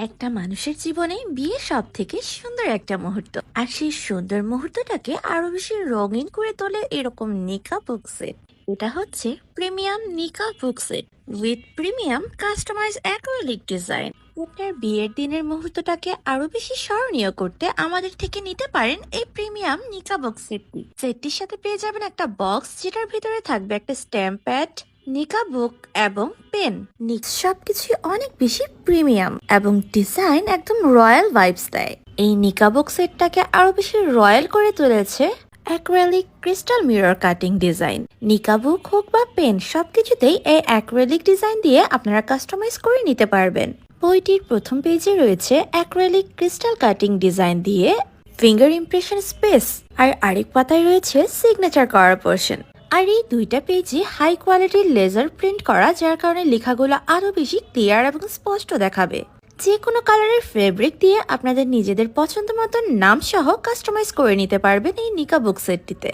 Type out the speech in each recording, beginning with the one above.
একটা মানুষের জীবনে বিয়ে সব থেকে সুন্দর একটা মুহূর্ত, আর সেই সুন্দর মুহূর্তটাকে আরো বেশি রঙিন করে তোলে এরকম নিকা বুক সেট। এটা হচ্ছে premium nikah book set with premium customise acrylic design. আপনার বিয়ের দিনের মুহূর্তটাকে আরো বেশি স্মরণীয় করতে আমাদের থেকে নিতে পারেন এই প্রিমিয়াম নিকা বক্স সেটটি। সেটটির সাথে পেয়ে যাবেন একটা বক্স, যেটার ভিতরে থাকবে একটা স্ট্যাম্প প্যাড, নিকা বুক এবং পেন। সবকিছুই অনেক বেশি প্রিমিয়াম এবং ডিজাইন একদম রয়্যাল ভাইবস দেয়। এই নিকা বুক সেটটাকে আরো বেশি রয়্যাল করে তুলেছে acrylic crystal mirror cutting design. নিকা বুক হোক বা পেন, সবকিছুতেই এই অ্যাক্রিলিক ডিজাইন দিয়ে আপনারা কাস্টমাইজ করে নিতে পারবেন। বইটির প্রথম পেজে রয়েছে অ্যাক্রিলিক ক্রিস্টাল কাটিং ডিজাইন দিয়ে ফিঙ্গার ইমপ্রেশন স্পেস, আর আরেক পাতায় রয়েছে সিগনেচার করার পোর্শন। আর এই দুইটা পেজে হাই কোয়ালিটির লেজার প্রিন্ট করা, যার কারণে লেখাগুলো আরো বেশি ক্লিয়ার এবং স্পষ্ট দেখাবে। যে কোনো কালারের ফেব্রিক দিয়ে আপনাদের নিজেদের পছন্দ মতন নাম সহ কাস্টমাইজ করে নিতে পারবেন এই নিকা বুক সেটটিতে।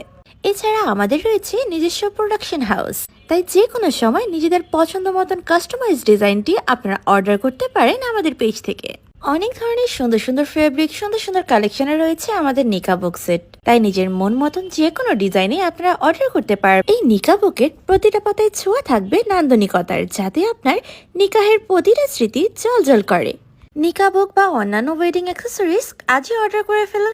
এছাড়া আমাদের রয়েছে নিজস্ব প্রোডাকশন হাউস, তাই যে কোনো সময় নিজেদের পছন্দ মতন কাস্টমাইজ ডিজাইনটি আপনারা অর্ডার করতে পারেন আমাদের পেজ থেকে। অনেক ধরনের সুন্দর সুন্দর ফেব্রিক, সুন্দর সুন্দর কালেকশনে রয়েছে আমাদের নিকা বুক সেট, তাই নিজের মন মতন যে কোনো ডিজাইনে আপনারা অর্ডার করতে পারবেন। এই নিকা বুকের প্রতিটা পাতায় ছোঁয়া থাকবে নান্দনিকতার, যাতে আপনার নিকাহের প্রতিটা স্মৃতি জলজল করে। নিকা বুক বা অন্যান্য ওয়েডিং অ্যাক্সেসরিজ আজই অর্ডার করে ফেলুন।